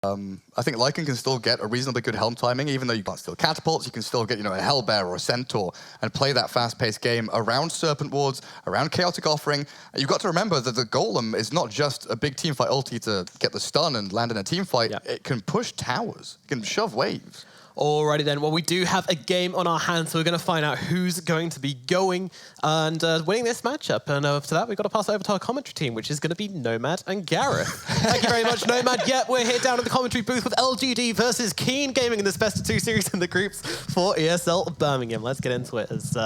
I think Lycan can still get a reasonably good helm timing, even though you can't steal catapults, you can still get, a Hellbear or a Centaur and play that fast-paced game around Serpent Wards, around Chaotic Offering. You've got to remember that the Golem is not just a big teamfight ulti to get the stun and land in a teamfight. Yep. It can push towers, it can shove waves. Alrighty then, well we do have a game on our hands, so we're going to find out who's going to be going and winning this matchup. And for that, we've got to pass it over to our commentary team, which is going to be Nomad and Gareth. Thank you very much, Nomad. Yep, we're here down in the commentary booth with LGD versus Keen Gaming in this best-of-2 series in the groups for ESL Birmingham. Let's get into it as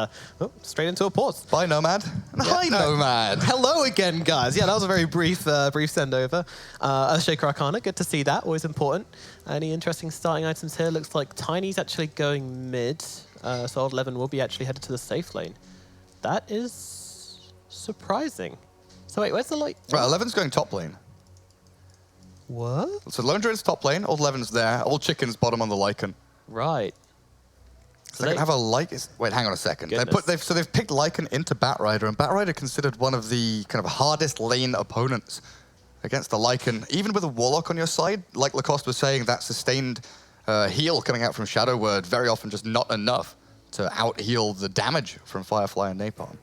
straight into a pause. Bye, Nomad. And hi, Nomad. Hello again, guys. Yeah, that was a very brief send-over. Earthshaker Arcana, good to see that, always important. Any interesting starting items here? Looks like Tiny's actually going mid, so Old 11 will be actually headed to the safe lane. That is surprising. So wait, where's the light? Right, 11's going top lane. What? So Lone Druid's top lane, Old 11's there, Old Chicken's bottom on the Lycan. Right. So they can have a Lycan. Wait, hang on a second. They've picked Lycan into Batrider, and Batrider considered one of the kind of hardest lane opponents against the Lycan. Even with a Warlock on your side, like Lacoste was saying, that sustained heal coming out from Shadow Word very often just not enough to out-heal the damage from Firefly and Napalm.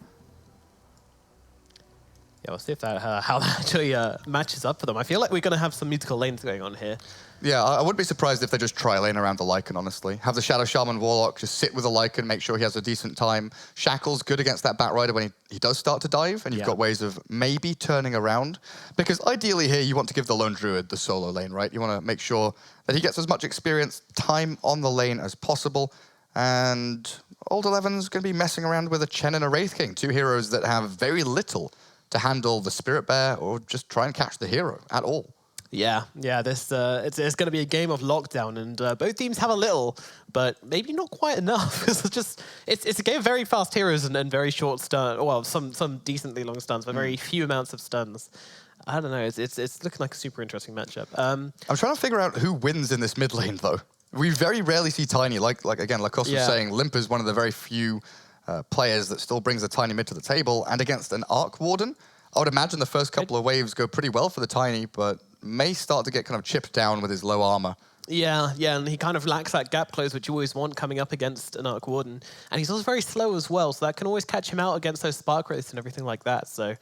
Yeah, we'll see if that, how that actually matches up for them. I feel like we're going to have some musical lanes going on here. Yeah, I wouldn't be surprised if they just tri-lane around the Lycan, honestly. Have the Shadow Shaman Warlock just sit with the Lycan, make sure he has a decent time. Shackle's good against that Batrider when he does start to dive, and you've got ways of maybe turning around. Because ideally here, you want to give the Lone Druid the solo lane, right? You want to make sure that he gets as much experience time on the lane as possible. And Old 11's going to be messing around with a Chen and a Wraith King, two heroes that have very little to handle the Spirit Bear or just try and catch the hero at all. Yeah, this it's going to be a game of lockdown, and both teams have a little, but maybe not quite enough. it's a game of very fast heroes and very short stun. Well, some decently long stuns, but very few amounts of stuns. I don't know. It's looking like a super interesting matchup. I'm trying to figure out who wins in this mid lane though. We very rarely see Tiny. Like again, Lacoste was saying, Limp is one of the very few players that still brings a Tiny mid to the table, and against an Arc Warden, I would imagine the first couple of waves go pretty well for the Tiny, but may start to get kind of chipped down with his low armor. Yeah, and he kind of lacks that gap close, which you always want coming up against an Arc Warden. And he's also very slow as well, so that can always catch him out against those Spark Wraiths and everything like that. So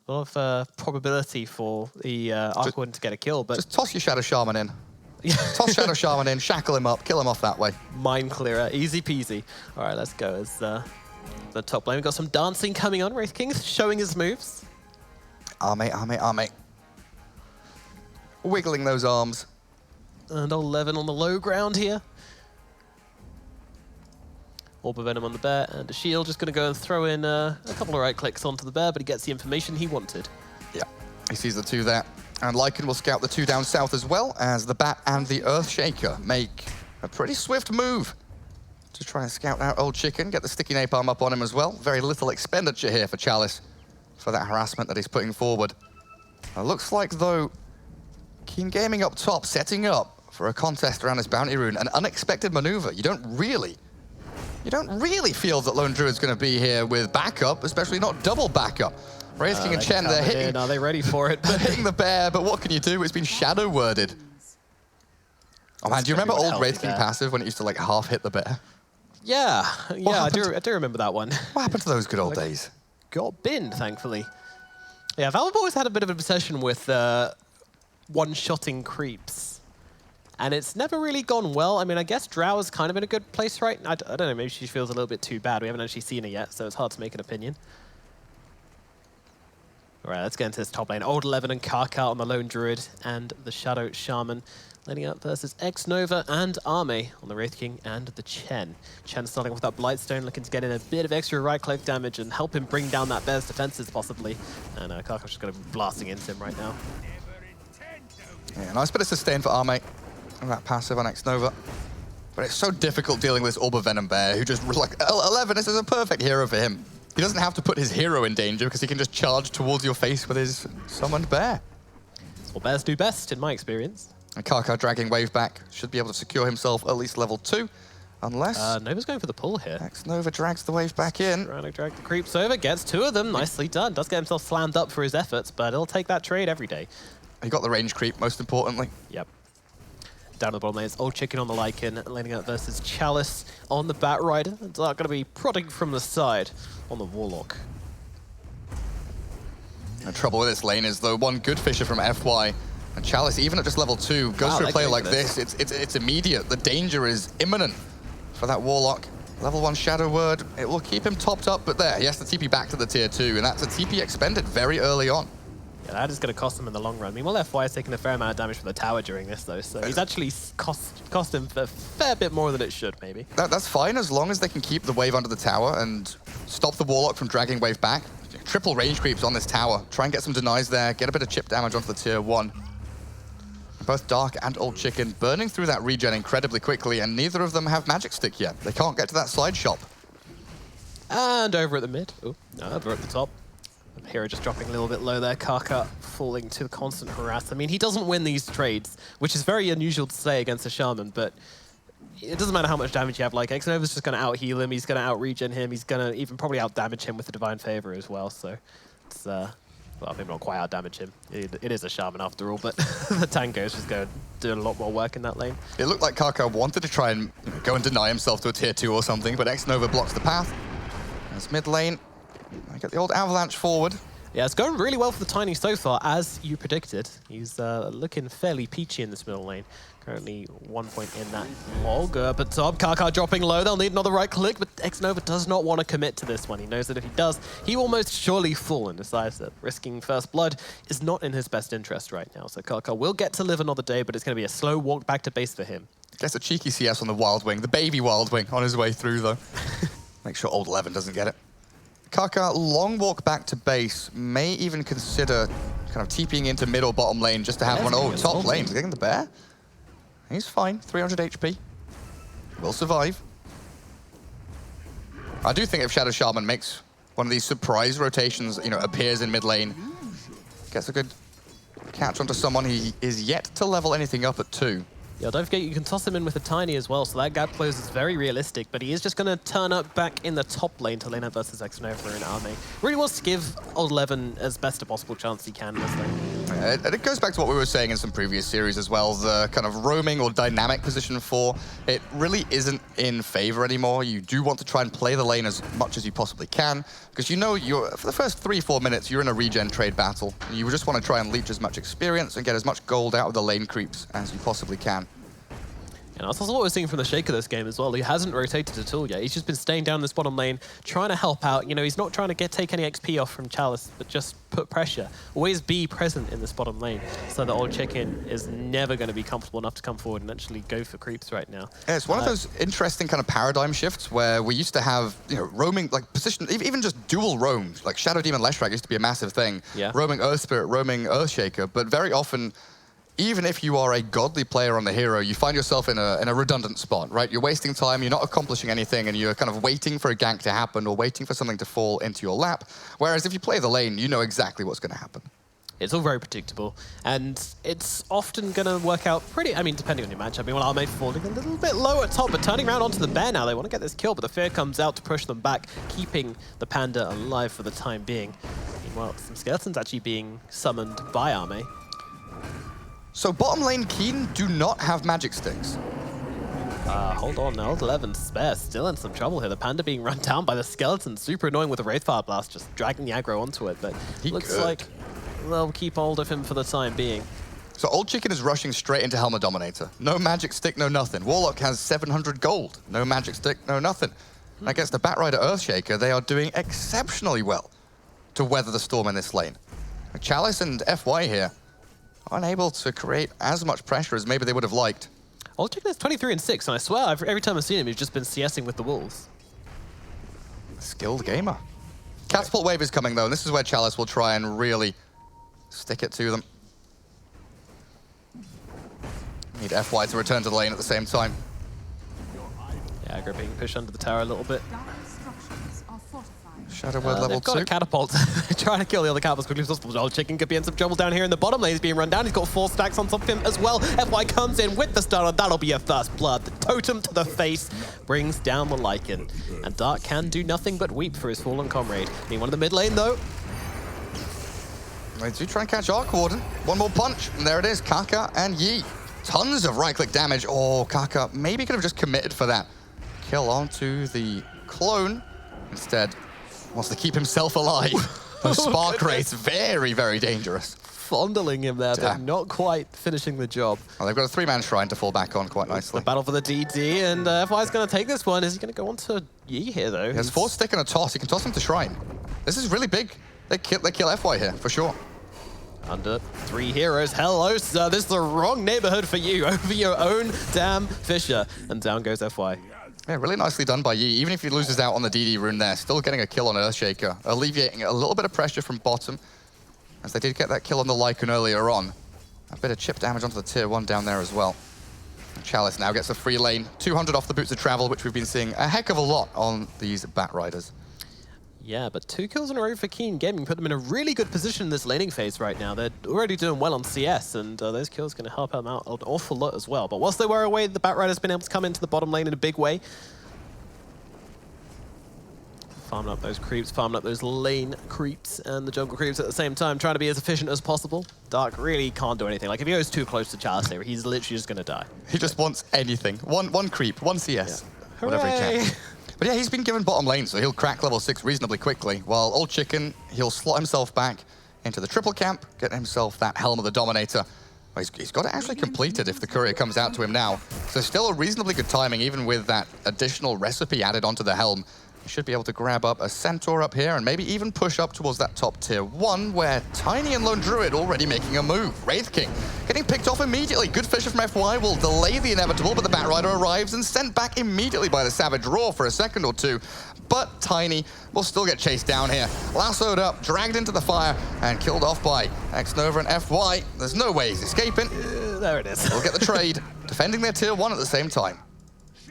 a lot of probability for the Arc Warden to get a kill. But just toss your Shadow Shaman in. Toss Shadow Shaman in, shackle him up, kill him off that way. Mind clearer, easy peasy. All right, let's go. As the top lane, we've got some dancing coming on. Wraith King showing his moves. Arme. Wiggling those arms. And 11 on the low ground here. Orb of Venom on the bear, and a shield. Just going to go and throw in a couple of right clicks onto the bear, but he gets the information he wanted. Yeah, he sees the two there. And Lycan will scout the two down south as well, as the Bat and the Earthshaker make a pretty swift move to try and scout out Old Chicken, get the sticky napalm up on him as well. Very little expenditure here for Chalice for that harassment that he's putting forward. It looks like, though, Keen Gaming up top, setting up for a contest around this bounty rune. An unexpected maneuver. You don't really feel that Lone Druid's going to be here with backup, especially not double backup. Wraith King and Chen, they're hitting. Are they ready for it? They're hitting the bear, but what can you do? It's been shadow worded. Oh man, do you remember old Wraith King passive when it used to like half hit the bear? Yeah, I do remember that one. What happened to those good old days? Got binned, thankfully. Yeah, Valve always had a bit of an obsession with one-shotting creeps. And it's never really gone well. I mean, I guess Drow is kind of in a good place right now. I don't know, maybe she feels a little bit too bad. We haven't actually seen her yet, so it's hard to make an opinion. All right, let's get into this top lane. Old 11 and Karka on the Lone Druid and the Shadow Shaman. Laning up versus X-Nova and Arme on the Wraith King and the Chen. Chen starting with that Blightstone, looking to get in a bit of extra right-click damage and help him bring down that bear's defenses, possibly. And Karka's just going to be blasting into him right now. Yeah, nice bit of sustain for Arme. That passive on X-Nova. But it's so difficult dealing with this Orb of Venom bear, who just, like, 11, this is a perfect hero for him. He doesn't have to put his hero in danger because he can just charge towards your face with his summoned bear. That's what bears do best, in my experience. And Karka dragging wave back. Should be able to secure himself at least level 2. Unless... Nova's going for the pull here. X-Nova drags the wave back in. Trying to drag the creeps over, gets 2 of them. Nicely done. Does get himself slammed up for his efforts, but he'll take that trade every day. He got the range creep, most importantly. Yep. down to the bottom lane. It's Old Chicken on the Lycan, laning out versus Chalice on the Bat Rider. And Dark going to be prodding from the side on the Warlock. The trouble with this lane is the one good Fisher from FY, and Chalice, even at just level 2, goes through a play like this. It's immediate. The danger is imminent for that Warlock. Level 1 Shadow Word, it will keep him topped up, but there, he has to TP back to the tier 2, and that's a TP expended very early on. Yeah, that is going to cost him in the long run. Meanwhile, FY is taking a fair amount of damage from the tower during this, though, so he's actually cost him a fair bit more than it should, maybe. That's fine, as long as they can keep the wave under the tower and stop the Warlock from dragging wave back. Triple range creeps on this tower. Try and get some denies there, get a bit of chip damage onto the tier 1. Both Dark and Old Chicken burning through that regen incredibly quickly, and neither of them have Magic Stick yet. They can't get to that side shop. And over at the mid. Oh, no, over at the top. Hero just dropping a little bit low there. Kaka falling to constant harass. I mean, he doesn't win these trades, which is very unusual to say against a Shaman, but it doesn't matter how much damage you have. Like, Xnova's just going to out-heal him. He's going to out-regen him. He's going to even probably out-damage him with the Divine Favor as well. So it's, well, maybe not quite out-damage him. It is a Shaman after all, but the Tango is just going to do a lot more work in that lane. It looked like Kaka wanted to try and go and deny himself to a tier 2 or something, but Xnova blocks the path. As mid lane, I get the old avalanche forward. Yeah, it's going really well for the Tiny so far, as you predicted. He's looking fairly peachy in this middle lane. Currently 1 point in that log. But top, Kaka dropping low. They'll need another right click, but Xnova does not want to commit to this one. He knows that if he does, he will most surely fall, and decides that risking first blood is not in his best interest right now. So Kaka will get to live another day, but it's going to be a slow walk back to base for him. Gets a cheeky CS on the Wild Wing, the baby Wild Wing, on his way through though. Make sure old 11 doesn't get it. Kaka, long walk back to base, may even consider kind of TPing into mid or bottom lane just to have one. Oh, top lane, getting the bear. He's fine, 300 HP. Will survive. I do think if Shadow Shaman makes one of these surprise rotations, you know, appears in mid lane, gets a good catch onto someone, he is yet to level anything up at 2. Yeah, don't forget, you can toss him in with a Tiny as well, so that gap close is very realistic, but he is just going to turn up back in the top lane to lane up versus Xnova in Army. Really wants to give Old 11 as best a possible chance he can in this lane. And it goes back to what we were saying in some previous series as well, the kind of roaming or dynamic position 4, it really isn't in favor anymore. You do want to try and play the lane as much as you possibly can, because you know for the first 3-4 minutes, you're in a regen trade battle. You just want to try and leech as much experience and get as much gold out of the lane creeps as you possibly can. And that's also what we're seeing from the Shaker this game as well. He hasn't rotated at all yet. He's just been staying down this bottom lane, trying to help out. You know, he's not trying to take any XP off from Chalice, but just put pressure. Always be present in this bottom lane, so that Old Chicken is never going to be comfortable enough to come forward and actually go for creeps right now. Yeah, it's one of those interesting kind of paradigm shifts where we used to have, you know, roaming, like position, even just dual roams, like Shadow Demon Leshrac used to be a massive thing. Yeah. Roaming Earth Spirit, roaming Earthshaker, but very often, even if you are a godly player on the hero, you find yourself in a redundant spot, right? You're wasting time, you're not accomplishing anything, and you're kind of waiting for a gank to happen or waiting for something to fall into your lap. Whereas if you play the lane, you know exactly what's going to happen. It's all very predictable, and it's often going to work out pretty, I mean, depending on your matchup. Meanwhile, Arme falling a little bit low at top, but turning around onto the bear now. They want to get this kill, but the fear comes out to push them back, keeping the panda alive for the time being. Meanwhile, some skeletons actually being summoned by Arme. So bottom lane Keen do not have magic sticks. Hold on, now 11 spare, still in some trouble here. The panda being run down by the skeleton, super annoying with the Wraithfire Blast, just dragging the aggro onto it, but looks like they'll keep hold of him for the time being. So Old Chicken is rushing straight into Helmet Dominator. No magic stick, no nothing. Warlock has 700 gold. No magic stick, no nothing. And against the Bat Rider Earthshaker, they are doing exceptionally well to weather the storm in this lane. Chalice and FY here, unable to create as much pressure as maybe they would have liked. Old Chicken is 23 and 6, and I swear every time I've seen him, he's just been CSing with the wolves. Skilled gamer. Catapult Wave is coming though, and this is where Chalice will try and really stick it to them. Need FY to return to the lane at the same time. Yeah, aggro being pushed under the tower a little bit. Shadow Word level 2. They've got a catapult. Trying to kill the other catapult as quickly as possible. Old Chicken could be in some trouble down here in the bottom lane. He's being run down. He's got 4 stacks on top of him as well. FY comes in with the stun. That'll be a first blood. The totem to the face brings down the Lycan. And Dark can do nothing but weep for his fallen comrade. Meanwhile, in the mid lane, though. They do try and catch Arc Warden. One more punch, and there it is. Kaka and Yi. Tons of right-click damage. Oh, Kaka maybe could have just committed for that kill onto the clone. Instead, wants to keep himself alive. Those spark rates, very, very dangerous. Fondling him there, but not quite finishing the job. Well, they've got a 3-man shrine to fall back on quite nicely. The battle for the DD, and FY's going to take this one. Is he going to go on to Yi here, though? He has 4 stick and a toss. He can toss him to shrine. This is really big. They kill FY here, for sure. Under 3 heroes. Hello, sir. This is the wrong neighborhood for you. Over your own damn Fisher. And down goes FY. Yeah, really nicely done by Yi. Even if he loses out on the DD rune there, still getting a kill on Earthshaker, alleviating a little bit of pressure from bottom, as they did get that kill on the Lycan earlier on. A bit of chip damage onto the tier 1 down there as well. And Chalice now gets a free lane, 200 off the boots of travel, which we've been seeing a heck of a lot on these Bat Riders. Yeah, but 2 kills in a row for Keen Gaming put them in a really good position in this laning phase right now. They're already doing well on CS, and those kills are going to help them out an awful lot as well. But whilst they were away, the Bat Rider's been able to come into the bottom lane in a big way. Farming up those creeps, farming up those lane creeps and the jungle creeps at the same time, trying to be as efficient as possible. Dark really can't do anything. Like, if he goes too close to Chalice here, he's literally just going to die. He just wants anything. One creep, 1 CS, yeah. whatever he can. But yeah, he's been given bottom lane, so he'll crack level 6 reasonably quickly, while Old Chicken, he'll slot himself back into the triple camp, get himself that Helm of the Dominator. Well, he's got it actually completed if the courier comes out to him now. So still a reasonably good timing, even with that additional recipe added onto the Helm. He should be able to grab up a Centaur up here and maybe even push up towards that top tier 1, where Tiny and Lone Druid already making a move. Wraith King getting picked off immediately. Good Fisher from FY will delay the inevitable, but the Bat Rider arrives and sent back immediately by the Savage Roar for a second or two. But Tiny will still get chased down here. Lassoed up, dragged into the fire, and killed off by X-Nova and FY. There's no way he's escaping. There it is. They'll get the trade, defending their tier 1 at the same time.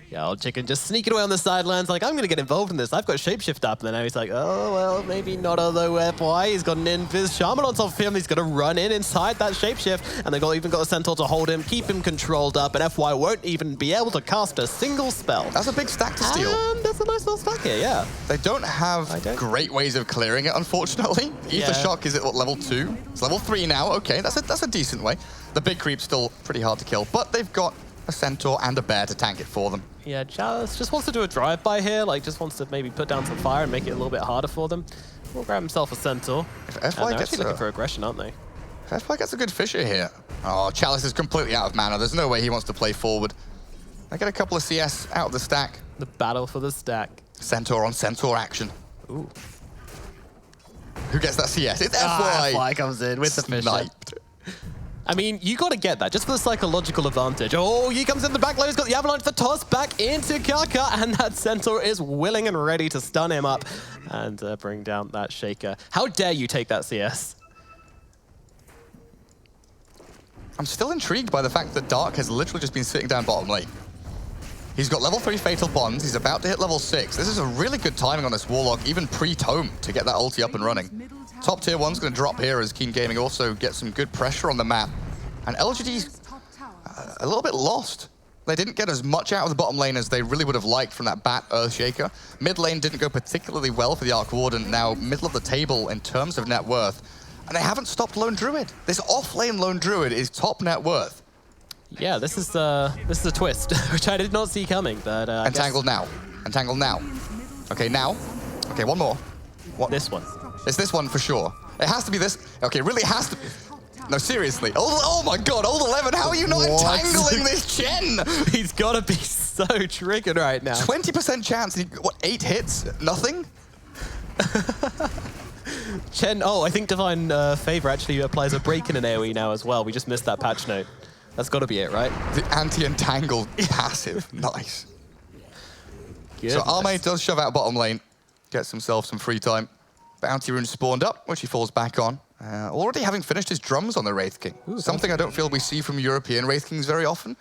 Yeah, Old Chicken just sneaking away on the sidelines, like, I'm going to get involved in this. I've got Shapeshift up. And then now he's like, oh, well, maybe not, although FY. He's got an Invis Shaman on top of him. He's going to run in inside that Shapeshift. And they've even got a Centaur to hold him, keep him controlled up. And FY won't even be able to cast a single spell. That's a big stack to steal. And that's a nice little stack here, yeah. They don't have great ways of clearing it, unfortunately. Ether Shock is at what, level 2? It's level 3 now. Okay, that's a decent way. The big creep's still pretty hard to kill, but they've got a Centaur and a Bear to tank it for them. Yeah, Chalice just wants to do a drive-by here, like just wants to maybe put down some fire and make it a little bit harder for them. We'll grab himself a Centaur. If FY and they're gets actually looking for aggression, aren't they? If FY gets a good Fisher here. Oh, Chalice is completely out of mana. There's no way he wants to play forward. They get a couple of CS out of the stack. The battle for the stack. Centaur on Centaur action. Ooh. Who gets that CS? It's FY! FY comes in with the Fisher. Sniped. I mean, you got to get that, just for the psychological advantage. Oh, he comes in the back line, he's got the Avalanche, the toss back into Kaka, and that Centaur is willing and ready to stun him up and bring down that Shaker. How dare you take that CS? I'm still intrigued by the fact that Dark has literally just been sitting down bottom lane. He's got level 3 Fatal Bonds, he's about to hit level 6. This is a really good timing on this Warlock, even pre-Tome, to get that ulti up and running. Top tier 1's going to drop here as Keen Gaming also gets some good pressure on the map. And LGD's a little bit lost. They didn't get as much out of the bottom lane as they really would have liked from that Bat Earthshaker. Mid lane didn't go particularly well for the Arc Warden, now middle of the table in terms of net worth. And they haven't stopped Lone Druid. This off-lane Lone Druid is top net worth. Yeah, this is a twist, which I did not see coming, but Entangled now. Entangled now. Okay, now. Okay, one more. What? This one. It's this one for sure. It has to be this. Okay, it really has to be. No, seriously. Oh my god, Old 11, how are you not entangling this Chen? He's got to be so triggered right now. 20% chance. What, 8 hits? Nothing? Chen, oh, I think Divine Favor actually applies a break in an AoE now as well. We just missed that patch note. That's got to be it, right? The anti-entangled passive. Nice. Goodness. So Arme does shove out bottom lane. Gets himself some free time. Bounty rune spawned up, which he falls back on. Already having finished his drums on the Wraith King. Ooh, something I don't feel we see from European Wraith Kings very often.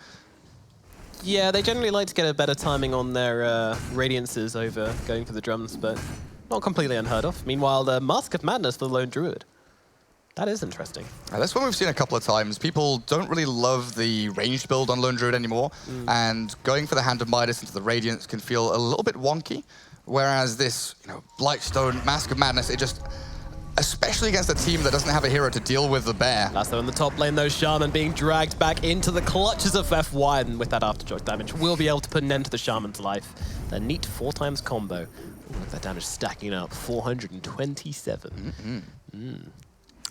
Yeah, they generally like to get a better timing on their Radiances over going for the drums, but not completely unheard of. Meanwhile, the Mask of Madness for the Lone Druid. That is interesting. That's one we've seen a couple of times. People don't really love the ranged build on Lone Druid anymore, and going for the Hand of Midas into the Radiance can feel a little bit wonky. Whereas this, Blightstone, Mask of Madness, especially against a team that doesn't have a hero to deal with the bear. Lasso in the top lane, though. Shaman being dragged back into the clutches of FY, and with that aftershock damage, will be able to put an end to the Shaman's life. The neat 4x combo. Ooh, look at that damage stacking up. 427.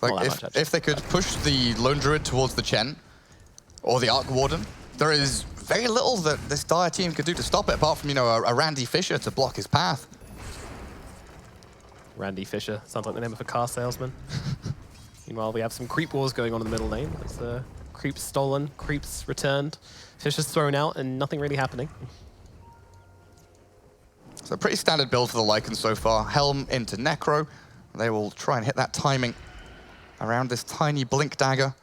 Like, if they could push the Lone Druid towards the Chen, or the Arc Warden, there is very little that this Dire team could do to stop it, apart from, you know, a Randy Fisher to block his path. Randy Fisher. Sounds like the name of a car salesman. Meanwhile, we have some creep wars going on in the middle lane. There's creeps stolen, creeps returned, Fisher's thrown out, and nothing really happening. So pretty standard build for the Lycan so far. Helm into Necro. They will try and hit that timing around this tiny Blink Dagger.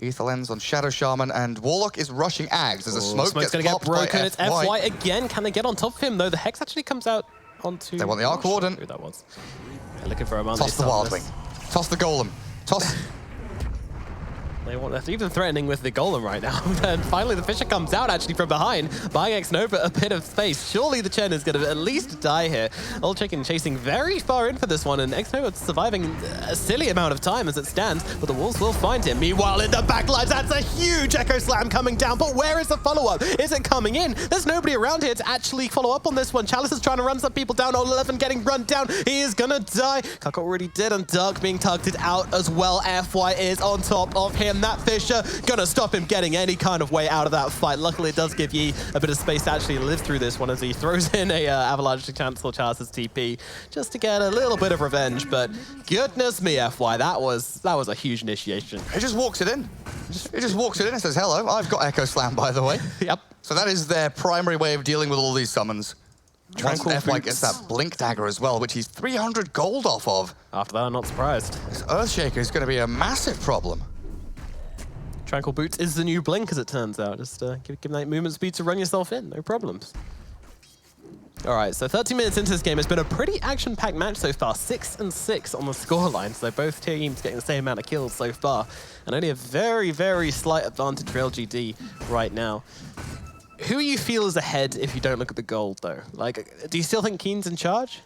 Ether Lens on Shadow Shaman, and Warlock is rushing Ags as a smoke Smoke's gets going to get broken. It's FY. FY again. Can they get on top of him, though? The Hex actually comes out onto... They want the Arc Warden. Who that was. They're looking for a man. Toss the Wildwing. Toss the Golem. Toss... They're even threatening with the Golem right now. And finally, the Fisher comes out actually from behind, buying Xnova a bit of space. Surely the Chen is going to at least die here. Old Chicken chasing very far in for this one, and Xnova surviving a silly amount of time as it stands, but the Wolves will find him. Meanwhile, in the backlines, that's a huge Echo Slam coming down, but where is the follow-up? Is it coming in? There's nobody around here to actually follow up on this one. Chalice is trying to run some people down. Old 11 getting run down. He is going to die. Kako already did, and Dark being targeted out as well. FY is on top of him. That Fisher gonna stop him getting any kind of way out of that fight. Luckily, it does give Yi a bit of space to actually live through this one as he throws in a Avalanche to cancel Chalice's TP just to get a little bit of revenge. But goodness me, FY, that was a huge initiation. He just walks it in. He just walks it in and says, hello, I've got Echo Slam, by the way. Yep. So that is their primary way of dealing with all these summons. Tranquil FY gets that Blink Dagger as well, which he's 300 gold off of. After that, I'm not surprised. This Earthshaker is going to be a massive problem. Tranquil Boots is the new Blink, as it turns out. Just give him that movement speed to run yourself in, no problems. All right, so 30 minutes into this game, it's been a pretty action-packed match so far. 6-6 on the scoreline, so both teams getting the same amount of kills so far, and only a very, very slight advantage for LGD right now. Who you feel is ahead if you don't look at the gold, though? Like, do you still think Keen's in charge?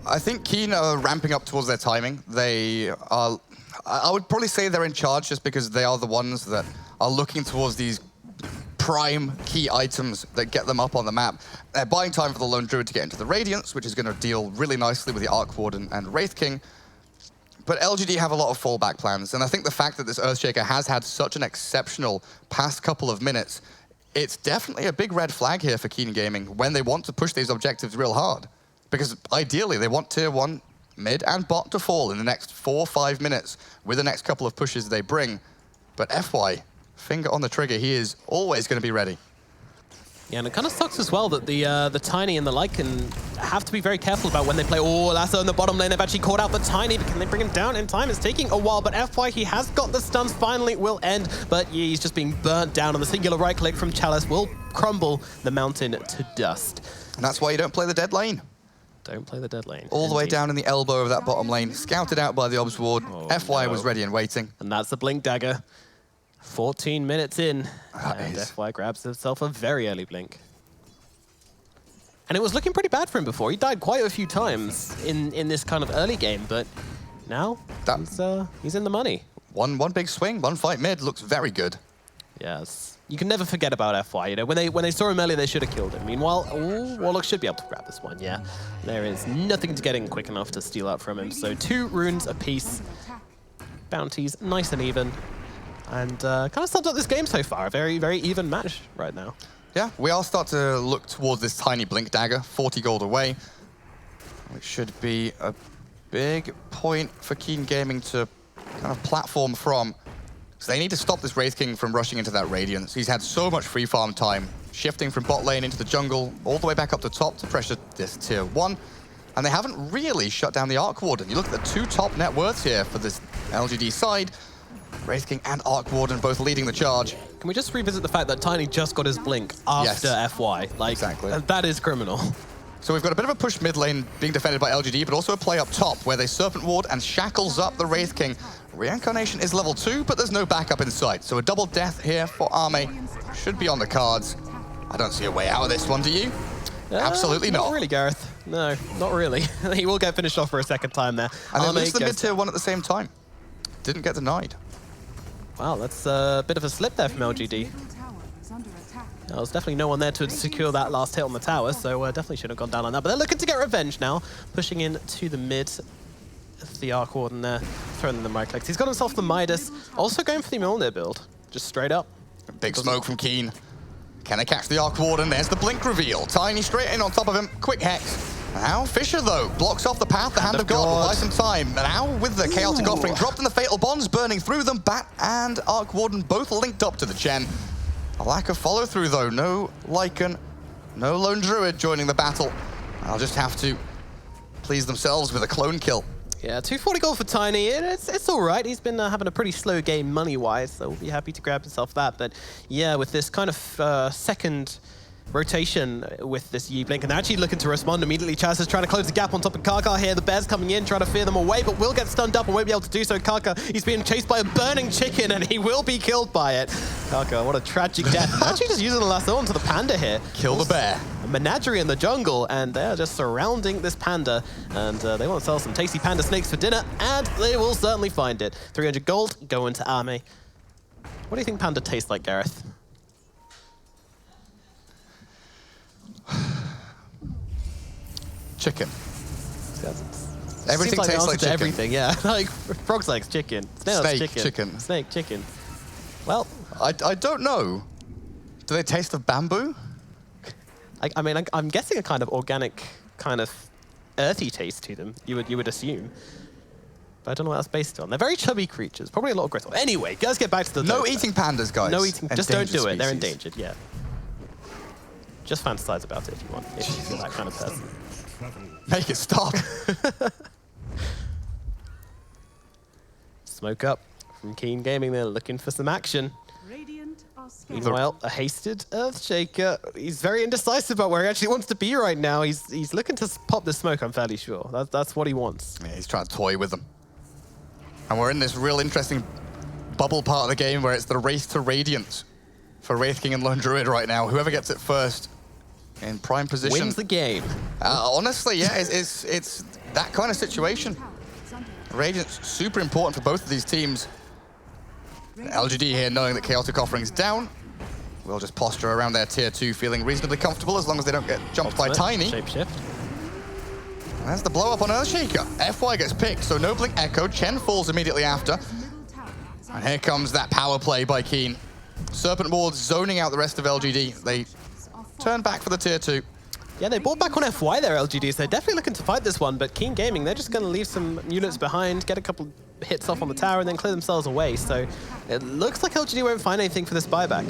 I think Keen are ramping up towards their timing. They are... I would probably say they're in charge just because they are the ones that are looking towards these prime key items that get them up on the map. They're buying time for the Lone Druid to get into the Radiance, which is going to deal really nicely with the Arc Warden and Wraith King. But LGD have a lot of fallback plans, and I think the fact that this Earthshaker has had such an exceptional past couple of minutes, it's definitely a big red flag here for Keen Gaming when they want to push these objectives real hard. Because ideally, they want Tier 1 mid and bot to fall in the next 4 or 5 minutes with the next couple of pushes they bring. But FY, finger on the trigger, he is always going to be ready. Yeah, and it kind of sucks as well that the Tiny and the Lycan have to be very careful about when they play. Oh, Lasso in the bottom lane. They've actually caught out the Tiny, but can they bring him down in time? It's taking a while, but FY, he has got the stuns. Finally, will end, but yeah, he's just being burnt down, and the singular right click from Chalice will crumble the mountain to dust. And that's why you don't play the dead lane. Don't play the dead lane. All the way down in the elbow of that bottom lane, scouted out by the Obs Ward. FY was ready and waiting. And that's the Blink Dagger. 14 minutes in, and FY grabs himself a very early Blink. And it was looking pretty bad for him before. He died quite a few times in this kind of early game, but now he's in the money. One big swing, one fight mid, looks very good. Yes. You can never forget about FY. You know, when they saw him earlier, they should have killed him. Meanwhile, Warlock should be able to grab this one, yeah. There is nothing to get in quick enough to steal out from him. So 2 runes apiece. Bounties, nice and even. And kind of sums up this game so far. A very, very even match right now. Yeah, we all start to look towards this tiny Blink Dagger, 40 gold away, which should be a big point for Keen Gaming to kind of platform from. So they need to stop this Wraith King from rushing into that Radiance. He's had so much free farm time, shifting from bot lane into the jungle, all the way back up to top to pressure this Tier 1. And they haven't really shut down the Arc Warden. You look at the 2 top net worths here for this LGD side. Wraith King and Arc Warden both leading the charge. Can we just revisit the fact that Tiny just got his Blink after FY? Like, exactly. That is criminal. So we've got a bit of a push mid lane being defended by LGD, but also a play up top where they Serpent Ward and shackles up the Wraith King. Reincarnation is level 2, but there's no backup in sight. So a double death here for Arme should be on the cards. I don't see a way out of this one, do you? Absolutely not. Not really, Gareth. No, not really. He will get finished off for a second time there. And they lose the mid-tier one at the same time. Didn't get denied. Wow, that's a bit of a slip there from LGD. There was definitely no one there to secure that last hit on the tower, so definitely shouldn't have gone down like that. But they're looking to get revenge now, pushing in to the mid. The Arc Warden there, throwing in the right-clicks. He's got himself the Midas, also going for the Mjolnir build, just straight up. Big smoke from Keen. Can they catch the Arc Warden? There's the blink reveal. Tiny straight in on top of him. Quick Hex. Now Fisher, though, blocks off the path. The Hand of God will buy some time. Now with the Chaotic Offering dropped in the Fatal Bonds, burning through them. Bat and Arc Warden both linked up to the Chen. A lack of follow-through, though. No Lycan, no Lone Druid joining the battle. They'll just have to please themselves with a clone kill. Yeah, 240 gold for Tiny. It's all right. He's been having a pretty slow game money-wise, so we'll be happy to grab himself that. But yeah, with this kind of second rotation with this Yi Blink, and they're actually looking to respond immediately. Chaz is trying to close the gap on top of Kaka here. The Bears coming in, trying to fear them away, but will get stunned up and won't be able to do so. Kaka, he's being chased by a burning chicken, and he will be killed by it. Kaka, what a tragic death. Actually just using the lasso onto the panda here. Kill the bear. A menagerie in the jungle, and they're just surrounding this panda, and they want to sell some tasty panda snakes for dinner, and they will certainly find it. 300 gold going to Army. What do you think panda tastes like, Gareth? Chicken. Everything tastes like chicken. Everything, yeah. Like frog's legs, chicken. Snail's Snake, chicken. Snake, chicken. Well, I don't know. Do they taste of bamboo? I mean, I'm guessing a kind of organic, kind of earthy taste to them. You would assume. But I don't know what that's based on. They're very chubby creatures. Probably a lot of gristle. Anyway, let's get back to the No eating pandas, guys. No eating. Just don't do it. They're species. endangered. Yeah. Just fantasize about it if you want. If you're that kind of person. Make it stop. Smoke up from Keen Gaming. They're looking for some action. Meanwhile, a hasted Earthshaker. He's very indecisive about where he actually wants to be right now. He's looking to pop the smoke, I'm fairly sure. That's what he wants. Yeah, he's trying to toy with them. And we're in this real interesting bubble part of the game where it's the race to Radiant for Wraith King and Lone Druid right now. Whoever gets it first in prime position wins the game. Honestly, yeah, it's that kind of situation. Radiant's super important for both of these teams. LGD here, knowing that Chaotic Offering's down, will just posture around their tier 2, feeling reasonably comfortable as long as they don't get jumped by Tiny. Shapeshift. There's the blow up on Earthshaker. FY gets picked, so no blink echo. Chen falls immediately after. And here comes that power play by Keen. Serpent Ward zoning out the rest of LGD. They turn back for the tier 2. Yeah, they bought back on FY there, LGD, so they're definitely looking to fight this one, but Keen Gaming, they're just going to leave some units behind, get a couple hits off on the tower, and then clear themselves away. So it looks like LGD won't find anything for this buyback.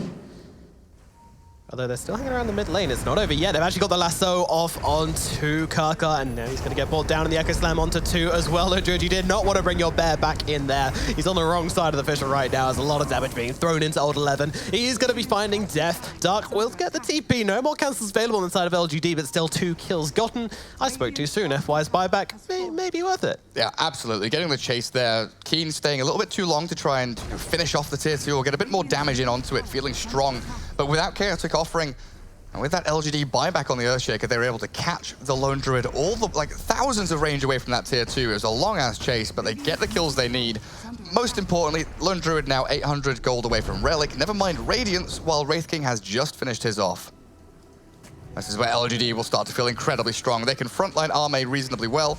Although they're still hanging around the mid lane. It's not over yet. They've actually got the lasso off onto Kaka, and now he's going to get brought down in the Echo Slam onto 2 as well. Ludwig, you did not want to bring your bear back in there. He's on the wrong side of the Fisher right now. There's a lot of damage being thrown into Old 11. He's going to be finding death. Dark will get the TP. No more cancels available on the side of LGD, but still 2 kills gotten. I spoke too soon. FY's buyback may be worth it. Yeah, absolutely. Getting the chase there. Keen staying a little bit too long to try and finish off the tier 2 or get a bit more damage in onto it, feeling strong. But without Chaotic Offering, and with that LGD buyback on the Earthshaker, they were able to catch the Lone Druid all the, like, thousands of range away from that tier 2. It was a long-ass chase, but they get the kills they need. Most importantly, Lone Druid now 800 gold away from Relic. Never mind Radiance, while Wraith King has just finished his off. This is where LGD will start to feel incredibly strong. They can frontline Arme reasonably well.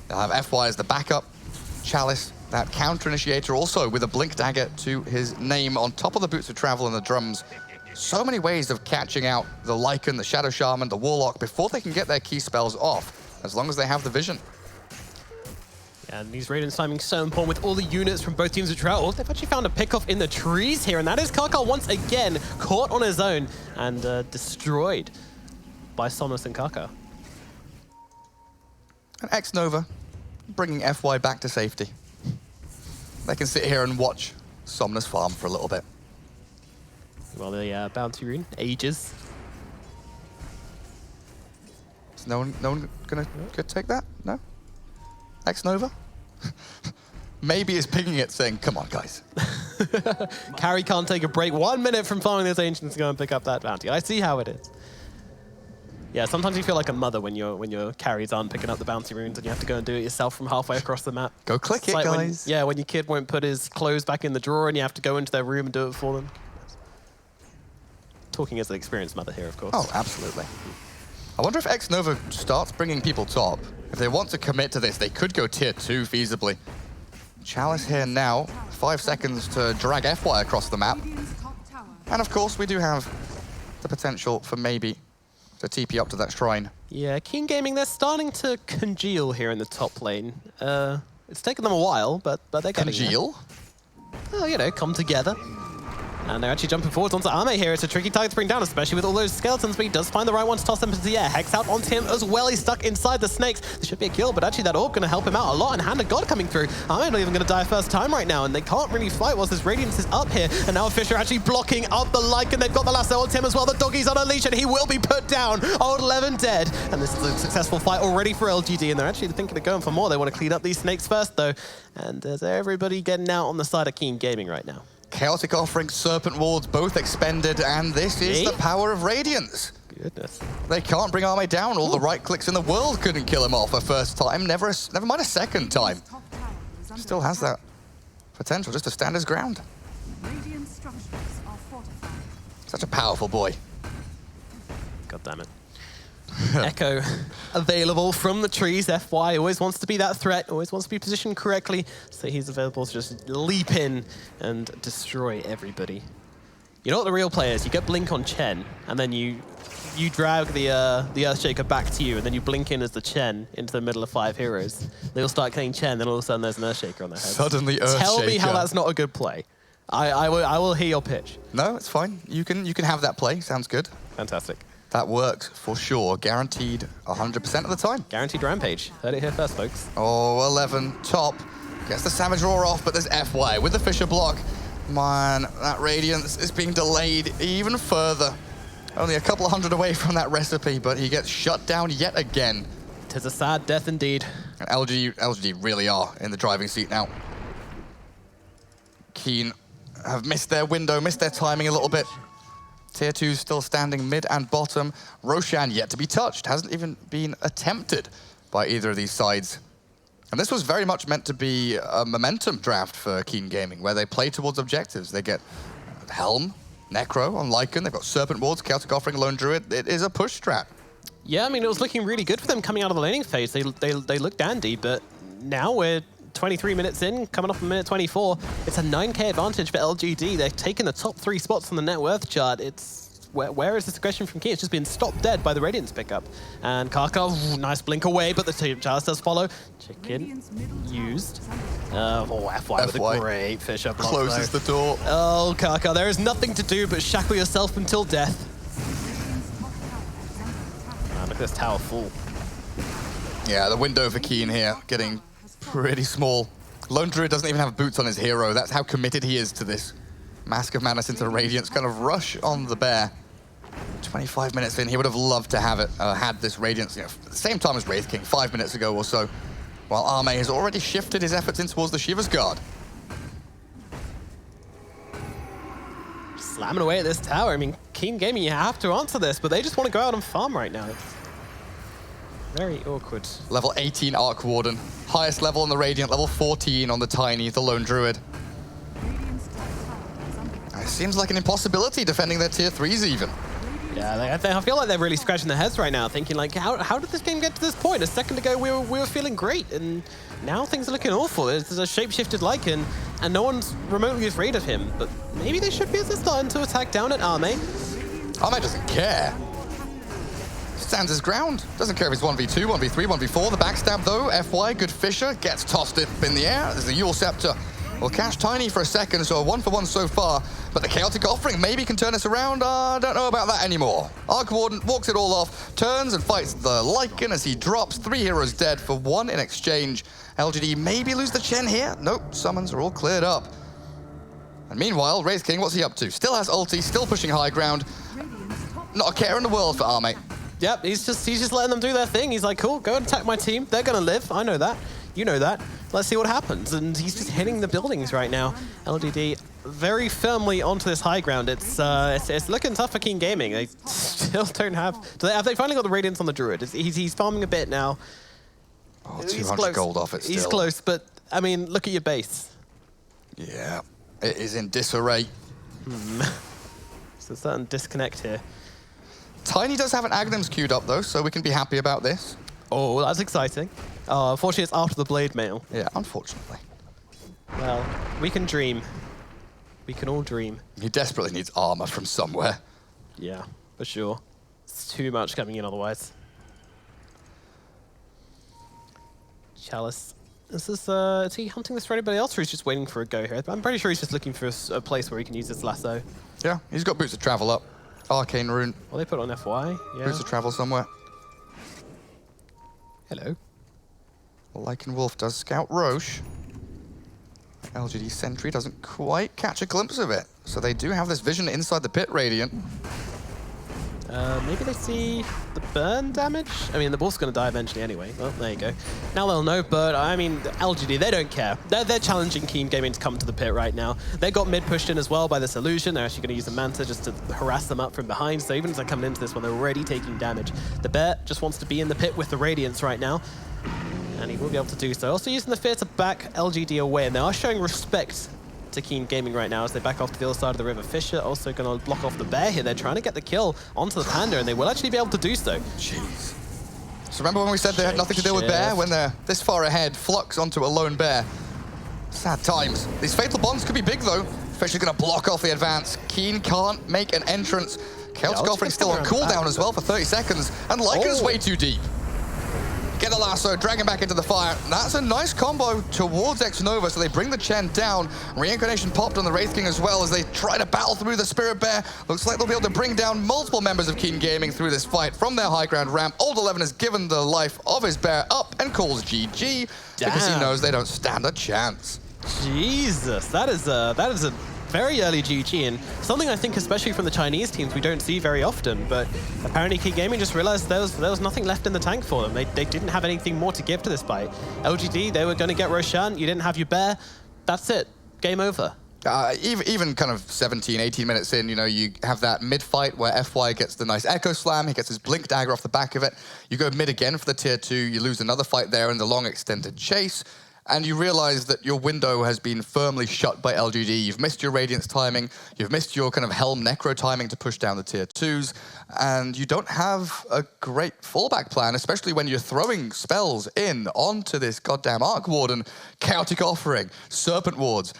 They'll have FY as the backup. Chalice, that counter-initiator, also with a Blink Dagger to his name on top of the Boots of Travel and the drums. So many ways of catching out the Lycan, the Shadow Shaman, the Warlock before they can get their key spells off, as long as they have the vision. Yeah, and these Radiance timing so important with all the units from both teams of Trout. They've actually found a pick-off in the trees here, and that is Kaka once again caught on his own and destroyed by Somnus and Kaka. And X-Nova bringing FY back to safety. They can sit here and watch Somnus farm for a little bit. Well, the bounty rune ages. Is no one gonna take that? No? X-Nova? Maybe is pinging it saying, come on, guys. Carry can't take a break. 1 minute from following those ancients to go and pick up that bounty. I see how it is. Yeah, sometimes you feel like a mother when your carries aren't picking up the bouncy runes and you have to go and do it yourself from halfway across the map. Go click it, like guys. when your kid won't put his clothes back in the drawer and you have to go into their room and do it for them. Talking as an experienced mother here, of course. Oh, absolutely. I wonder if X-Nova starts bringing people top. If they want to commit to this, they could go tier 2 feasibly. Chalice here now. 5 seconds to drag FY across the map. And of course, we do have the potential for maybe to TP up to that shrine. Yeah, Keen Gaming, they're starting to congeal here in the top lane. It's taken them a while, but they're getting Congeal? there. Well, you know, come together. And they're actually jumping forwards onto Ame here. It's a tricky target to bring down, especially with all those skeletons, but he does find the right one to toss them into the air. Hex out onto him as well. He's stuck inside the snakes. There should be a kill, but actually that orb going to help him out a lot. And Hand of God coming through. Ame not even going to die first time right now, and they can't really fight whilst this Radiance is up here. And now Fisher actually blocking up the Lycan. They've got the lasso on him as well. The doggy's on a leash, and he will be put down. Old Levin dead. And this is a successful fight already for LGD, and they're actually thinking of going for more. They want to clean up these snakes first, though. And there's everybody getting out on the side of Keen Gaming right now. Chaotic Offering, Serpent Wards, both expended, and this is the power of Radiance. Goodness. They can't bring Ame down. All the right clicks in the world couldn't kill him off a first time, never mind a second time. Still has that potential just to stand his ground. Such a powerful boy. God damn it. Echo available from the trees. FY always wants to be that threat, always wants to be positioned correctly, so he's available to just leap in and destroy everybody. You know what the real play is? You get Blink on Chen, and then you drag the Earthshaker back to you, and then you blink in as the Chen into the middle of 5 heroes. They'll start killing Chen, then all of a sudden there's an Earthshaker on their head. Suddenly Earthshaker. Tell me how that's not a good play. I will hear your pitch. No, it's fine. You can have that play. Sounds good. Fantastic. That works for sure. Guaranteed 100% of the time. Guaranteed Rampage. Heard it here first, folks. Oh, 11 top. Gets the Savage Roar off, but there's FY with the Fisher block. Man, that Radiance is being delayed even further. Only a couple of hundred away from that recipe, but he gets shut down yet again. 'Tis a sad death indeed. And LGD really are in the driving seat now. Keen have missed their window, missed their timing a little bit. Tier 2 still standing mid and bottom. Roshan yet to be touched. Hasn't even been attempted by either of these sides. And this was very much meant to be a momentum draft for Keen Gaming, where they play towards objectives. They get Helm, Necro on Lycan. They've got Serpent Wards, Chaotic Offering, Lone Druid. It is a push strat. Yeah, I mean, it was looking really good for them coming out of the laning phase. They looked dandy, but now we're 23 minutes in, coming up in minute 24. It's a 9k advantage for LGD. They're taking the top 3 spots on the net worth chart. It's where is this aggression from Keen? It's just been stopped dead by the Radiance pickup. And Kaka, nice blink away, but the team Chalice does follow. Chicken used. FY with a great Fisher block. Closes the door. Oh, Kaka, there is nothing to do but shackle yourself until death. Man, look at this tower full. Yeah, the window for Keen here getting pretty small. Lone Druid doesn't even have boots on his hero. That's how committed he is to this. Mask of Madness into Radiance, kind of rush on the bear. 25 minutes in, he would have loved to have it, had this Radiance, you know, at the same time as Wraith King, 5 minutes ago or so, while Ame has already shifted his efforts in towards the Shiva's Guard. Slamming away at this tower. I mean, Keen Gaming, you have to answer this, but they just want to go out and farm right now. It's very awkward. Level 18 Arc Warden, highest level on the Radiant, level 14 on the Tiny, the Lone Druid. It seems like an impossibility defending their tier 3s even. Yeah, I feel like they're really scratching their heads right now, thinking like, how did this game get to this point? A second ago we were feeling great, and now things are looking awful. There's a shape-shifted Lycan, and no one's remotely afraid of him. But maybe they should be as they're starting to attack down at Ame. Ame doesn't care. Stands his ground. Doesn't care if it's 1v2, 1v3, 1v4. The backstab though, FY, good Fisher, gets tossed up in the air. There's a Yule Scepter. Will catch Tiny for a second, so a 1-for-1 so far. But the Chaotic Offering maybe can turn us around. I don't know about that anymore. Arc Warden walks it all off, turns and fights the Lycan as he drops. 3 heroes dead for 1 in exchange. LGD maybe lose the Chen here. Nope, summons are all cleared up. And meanwhile, Wraith King, what's he up to? Still has ulti, still pushing high ground. Not a care in the world for Ame. Yep, he's just letting them do their thing. He's like, cool, go and attack my team. They're gonna live. I know that. You know that. Let's see what happens. And he's just hitting the buildings right now. LGD very firmly onto this high ground. It's looking tough for Keen Gaming. still don't have... Have they finally got the Radiance on the Druid? He's farming a bit now. Oh, 200 gold off it still. He's close, but, I mean, look at your base. Yeah, it is in disarray. There's a certain disconnect here. Tiny does have an Agnim's queued up, though, so we can be happy about this. Oh, that's exciting. Unfortunately, it's after the Blade Mail. Yeah, unfortunately. Well, we can dream. We can all dream. He desperately needs armor from somewhere. Yeah, for sure. It's too much coming in otherwise. Chalice. Is he hunting this for anybody else, or he's just waiting for a go here? I'm pretty sure he's just looking for a place where he can use his lasso. Yeah, he's got boots of travel up. Arcane rune. Well, they put it on FY. Yeah. Boots of travel somewhere. Hello. Lycan Wolf does scout Roche. LGD Sentry doesn't quite catch a glimpse of it. So they do have this vision inside the pit Radiant. Maybe they see the burn damage? I mean, the Wolf's going to die eventually anyway. Well, there you go. Now they'll know, but I mean, LGD, they don't care. They're challenging Keen Gaming to come to the pit right now. They got mid pushed in as well by this illusion. They're actually going to use the Manta just to harass them up from behind. So even as they're coming into this one, they're already taking damage. The Bear just wants to be in the pit with the Radiance right now. And he will be able to do so. Also using the Fear to back LGD away. And they are showing respect to Keen Gaming right now as they back off to the other side of the river. Fisher also going to block off the Bear here. They're trying to get the kill onto the Panda, and they will actually be able to do so. Jeez. So remember when we said they had nothing to do with Bear? When they're this far ahead, Flux onto a lone Bear. Sad times. These Fatal Bonds could be big, though. Fisher's going to block off the advance. Keen can't make an entrance. Chaotic Offering still on cooldown as well for 30 seconds. And Lycan's way too deep. Get the lasso, drag him back into the fire. That's a nice combo towards X-Nova, so they bring the Chen down. Reincarnation popped on the Wraith King as well as they try to battle through the Spirit Bear. Looks like they'll be able to bring down multiple members of Keen Gaming through this fight from their high ground ramp. Old 11 has given the life of his bear up and calls GG because he knows they don't stand a chance. Jesus, that is a very early GG, and something I think, especially from the Chinese teams, we don't see very often. But apparently Keen Gaming just realized there was nothing left in the tank for them. They didn't have anything more to give to this fight. LGD, they were going to get Roshan. You didn't have your Bear. That's it. Game over. Even kind of 17, 18 minutes in, you know, you have that mid-fight where FY gets the nice Echo Slam, he gets his Blink Dagger off the back of it. You go mid again for the tier 2, you lose another fight there in the long extended chase. And you realize that your window has been firmly shut by LGD. You've missed your Radiance timing, you've missed your kind of Helm Necro timing to push down the tier 2s, and you don't have a great fallback plan, especially when you're throwing spells in onto this goddamn Arc Warden, Chaotic Offering, Serpent Wards.